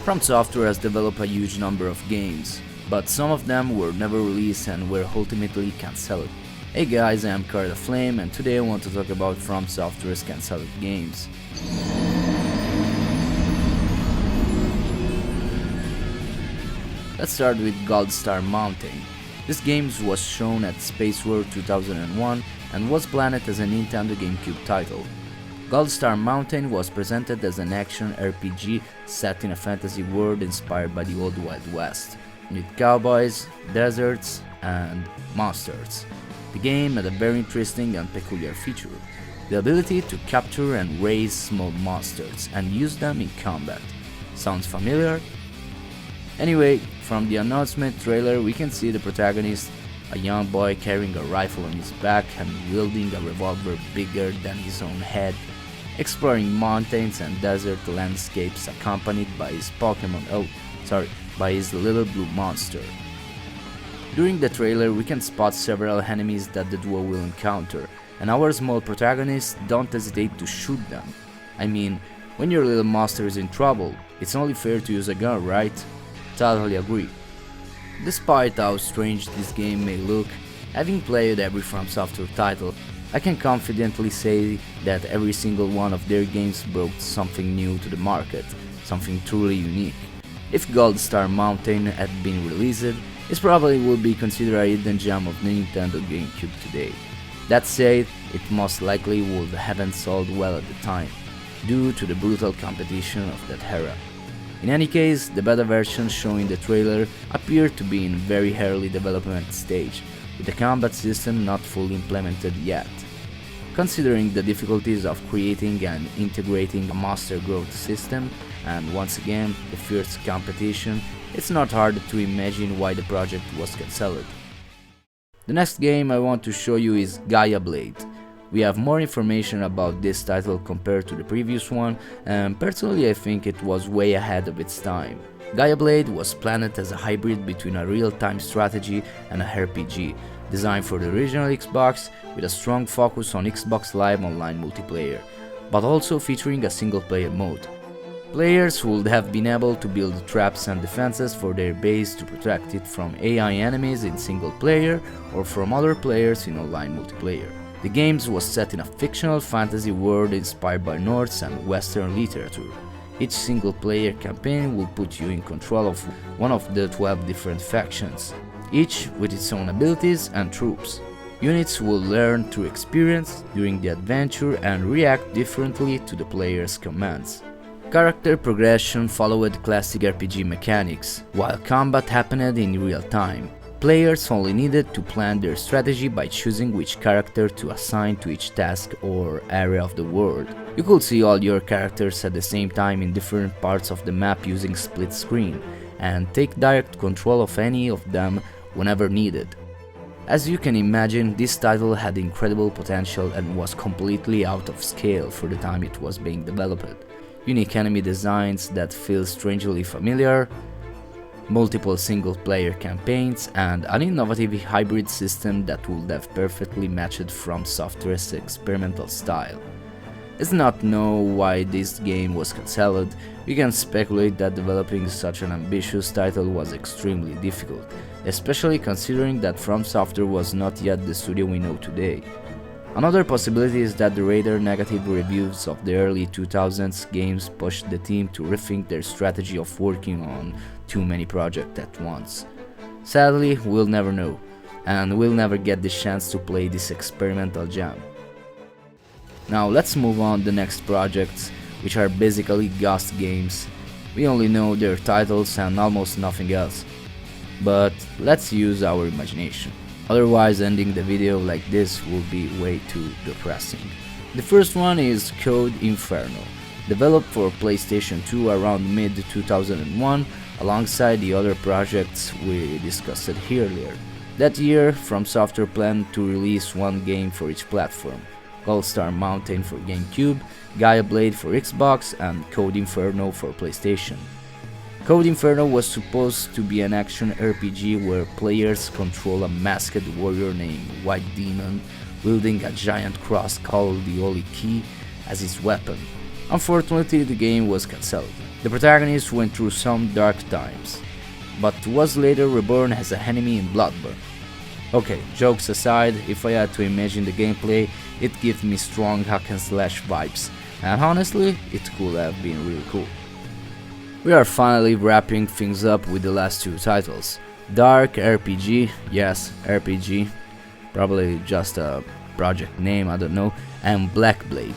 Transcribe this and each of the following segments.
FromSoftware has developed a huge number of games, but some of them were never released and were ultimately cancelled. Hey guys, I'm Flame and today I want to talk about FromSoftware's Cancelledgames. Let's start with Gold Star Mountain. This game was shown at Space World 2001 and was planned as a Nintendo GameCube title. Gold Star Mountain was presented as an action RPG set in a fantasy world inspired by the Old Wild West, with cowboys, deserts, and monsters. The game had a very interesting and peculiar feature: the ability to capture and raise small monsters and use them in combat. Sounds familiar? Anyway, from the announcement trailer we can see the protagonist, a young boy carrying a rifle on his back and wielding a revolver bigger than his own head, exploring mountains and desert landscapes accompanied by his by his little blue monster. During the trailer we can spot several enemies that the duo will encounter, and our small protagonists don't hesitate to shoot them. I mean, when your little monster is in trouble, it's only fair to use a gun, right? Totally agree. Despite how strange this game may look, having played every FromSoftware title, I can confidently say that every single one of their games brought something new to the market, something truly unique. If Gold Star Mountain had been released, it probably would be considered a hidden gem of the Nintendo GameCube today. That said, it most likely would haven't sold well at the time, due to the brutal competition of that era. In any case, the beta version shown in the trailer appeared to be in very early development stage, with the combat system not fully implemented yet. Considering the difficulties of creating and integrating a monster growth system, and once again the fierce competition, it's not hard to imagine why the project was cancelled. The next game I want to show you is Gaia Blade. We have more information about this title compared to the previous one, and personally I think it was way ahead of its time. Gaia Blade was planned as a hybrid between a real-time strategy and a RPG, designed for the original Xbox with a strong focus on Xbox Live Online multiplayer, but also featuring a single-player mode. Players would have been able to build traps and defenses for their base to protect it from AI enemies in single-player or from other players in online multiplayer. The game was set in a fictional fantasy world inspired by Norse and Western literature. Each single-player campaign will put you in control of one of the 12 different factions, each with its own abilities and troops. Units will learn through experience during the adventure and react differently to the player's commands. Character progression followed classic RPG mechanics, while combat happened in real time. Players only needed to plan their strategy by choosing which character to assign to each task or area of the world. You could see all your characters at the same time in different parts of the map using split screen, and take direct control of any of them whenever needed. As you can imagine, this title had incredible potential and was completely out of scale for the time it was being developed. Unique enemy designs that feel strangely familiar, multiple single-player campaigns, and an innovative hybrid system that would have perfectly matched FromSoftware's experimental style. As not know why this game was cancelled, we can speculate that developing such an ambitious title was extremely difficult, especially considering that FromSoftware was not yet the studio we know today. Another possibility is that the rather negative reviews of the early 2000s games pushed the team to rethink their strategy of working on too many projects at once. Sadly, we'll never know, and we'll never get the chance to play this experimental gem. Now let's move on to the next projects, which are basically ghost games. We only know their titles and almost nothing else, but let's use our imagination. Otherwise, ending the video like this will be way too depressing. The first one is Code InferNO, developed for PlayStation 2 around mid-2001 alongside the other projects we discussed earlier. That year, FromSoftware planned to release one game for each platform: Gold Star Mountain for GameCube, Gaia Blade for Xbox, and Code InferNO for PlayStation. Code InferNO was supposed to be an action RPG where players control a masked warrior named White Demon, wielding a giant cross called the Holy Key as his weapon. Unfortunately, the game was cancelled. The protagonist went through some dark times, but was later reborn as an enemy in Bloodborne. Okay, jokes aside, if I had to imagine the gameplay, it gives me strong hack and slash vibes, and honestly, it could have been really cool. We are finally wrapping things up with the last two titles. Dark RPG, yes, RPG, probably just a project name, I don't know, and Black Blade.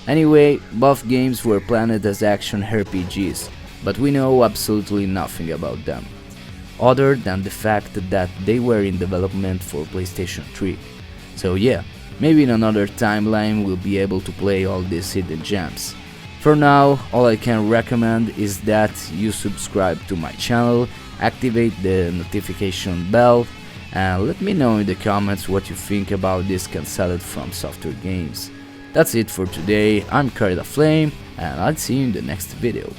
Anyway, both games were planned as action RPGs, but we know absolutely nothing about them, other than the fact that they were in development for PlayStation 3. So yeah, maybe in another timeline we'll be able to play all these hidden gems. For now, all I can recommend is that you subscribe to my channel, activate the notification bell, and let me know in the comments what you think about this cancelled FromSoftware games. That's it for today. I'm Flame, and I'll see you in the next video.